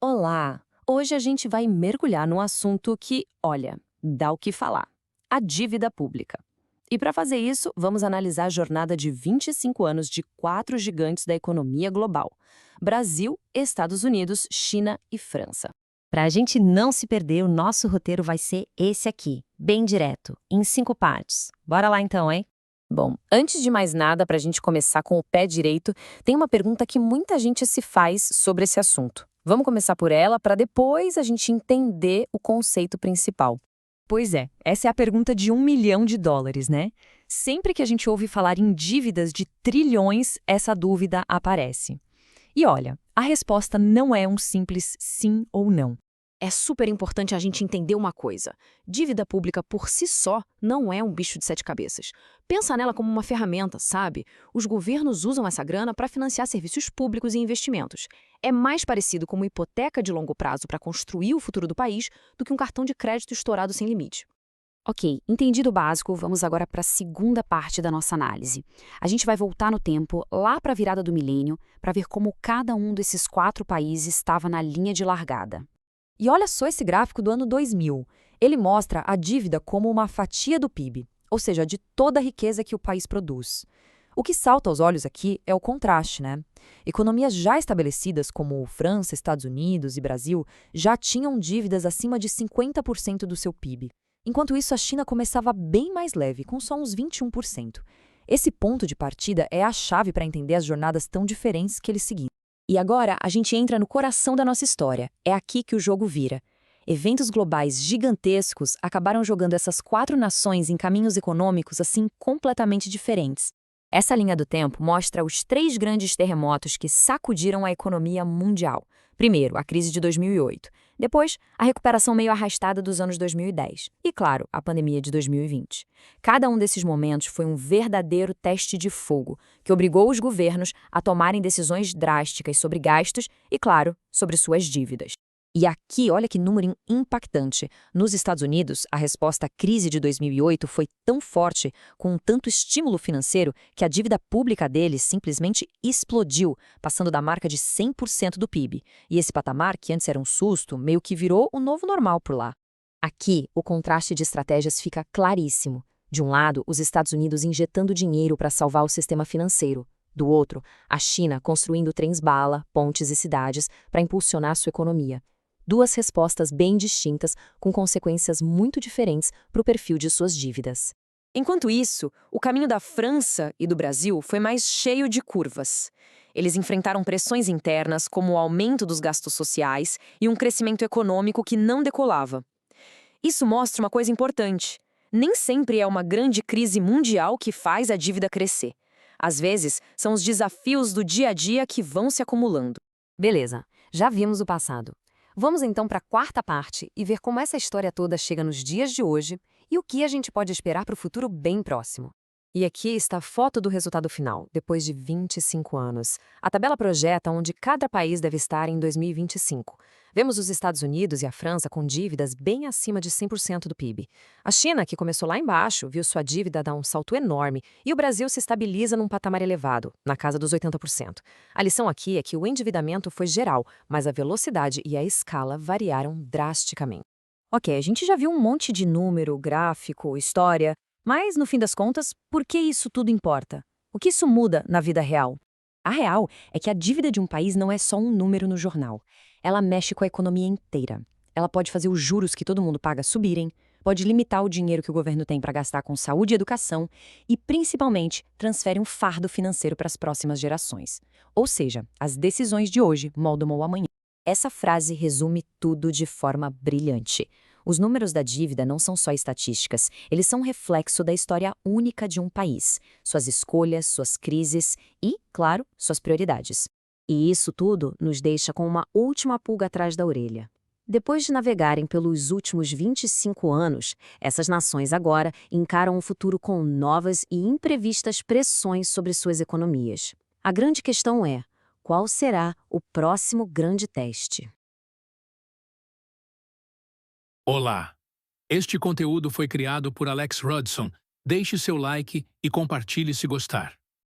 Olá! Hoje a gente vai mergulhar num assunto que, olha, dá o que falar: a dívida pública. E para fazer isso, vamos analisar a jornada de 25 anos de quatro gigantes da economia global: Brasil, Estados Unidos, China e França. Para a gente não se perder, o nosso roteiro vai ser esse aqui, bem direto, em 5 partes. Bora lá então, hein? Bom, antes de mais nada, para a gente começar com o pé direito, tem uma pergunta que muita gente se faz sobre esse assunto. Vamos começar por ela para depois a gente entender o conceito principal. Pois é, essa é a pergunta de US$ 1 milhão, né? Sempre que a gente ouve falar em dívidas de trilhões, essa dúvida aparece. E olha, a resposta não é um simples sim ou não. É super importante a gente entender uma coisa: dívida pública por si só não é um bicho de sete cabeças. Pensa nela como uma ferramenta, sabe? Os governos usam essa grana para financiar serviços públicos e investimentos. É mais parecido com uma hipoteca de longo prazo para construir o futuro do país do que um cartão de crédito estourado sem limite. Ok, entendido o básico, vamos agora para a segunda parte da nossa análise. A gente vai voltar no tempo, lá para a virada do milênio, para ver como cada um desses quatro países estava na linha de largada. E olha só esse gráfico do ano 2000. Ele mostra a dívida como uma fatia do PIB, ou seja, de toda a riqueza que o país produz. O que salta aos olhos aqui é o contraste, né? Economias já estabelecidas, como França, Estados Unidos e Brasil, já tinham dívidas acima de 50% do seu PIB. Enquanto isso, a China começava bem mais leve, com só uns 21%. Esse ponto de partida é a chave para entender as jornadas tão diferentes que eles seguiram. E agora a gente entra no coração da nossa história. É aqui que o jogo vira. Eventos globais gigantescos acabaram jogando essas quatro nações em caminhos econômicos assim completamente diferentes. Essa linha do tempo mostra os três grandes terremotos que sacudiram a economia mundial. Primeiro, a crise de 2008. Depois, a recuperação meio arrastada dos anos 2010. E, claro, a pandemia de 2020. Cada um desses momentos foi um verdadeiro teste de fogo, que obrigou os governos a tomarem decisões drásticas sobre gastos e, claro, sobre suas dívidas. E aqui, olha que número impactante. Nos Estados Unidos, a resposta à crise de 2008 foi tão forte, com tanto estímulo financeiro, que a dívida pública deles simplesmente explodiu, passando da marca de 100% do PIB. E esse patamar, que antes era um susto, meio que virou o novo normal por lá. Aqui, o contraste de estratégias fica claríssimo. De um lado, os Estados Unidos injetando dinheiro para salvar o sistema financeiro. Do outro, a China construindo trens-bala, pontes e cidades para impulsionar sua economia. Duas respostas bem distintas, com consequências muito diferentes para o perfil de suas dívidas. Enquanto isso, o caminho da França e do Brasil foi mais cheio de curvas. Eles enfrentaram pressões internas, como o aumento dos gastos sociais e um crescimento econômico que não decolava. Isso mostra uma coisa importante: nem sempre é uma grande crise mundial que faz a dívida crescer. Às vezes, são os desafios do dia a dia que vão se acumulando. Beleza, já vimos o passado. Vamos então para a quarta parte e ver como essa história toda chega nos dias de hoje e o que a gente pode esperar para o futuro bem próximo. E aqui está a foto do resultado final, depois de 25 anos. A tabela projeta onde cada país deve estar em 2025. Vemos os Estados Unidos e a França com dívidas bem acima de 100% do PIB. A China, que começou lá embaixo, viu sua dívida dar um salto enorme e o Brasil se estabiliza num patamar elevado, na casa dos 80%. A lição aqui é que o endividamento foi geral, mas a velocidade e a escala variaram drasticamente. Ok, a gente já viu um monte de número, gráfico, história. Mas, no fim das contas, por que isso tudo importa? O que isso muda na vida real? A real é que a dívida de um país não é só um número no jornal. Ela mexe com a economia inteira. Ela pode fazer os juros que todo mundo paga subirem, pode limitar o dinheiro que o governo tem para gastar com saúde e educação e, principalmente, transfere um fardo financeiro para as próximas gerações. Ou seja, as decisões de hoje moldam o amanhã. Essa frase resume tudo de forma brilhante. Os números da dívida não são só estatísticas, eles são um reflexo da história única de um país, suas escolhas, suas crises e, claro, suas prioridades. E isso tudo nos deixa com uma última pulga atrás da orelha. Depois de navegarem pelos últimos 25 anos, essas nações agora encaram um futuro com novas e imprevistas pressões sobre suas economias. A grande questão é: qual será o próximo grande teste? Olá! Este conteúdo foi criado por Alex Rodson. Deixe seu like e compartilhe se gostar.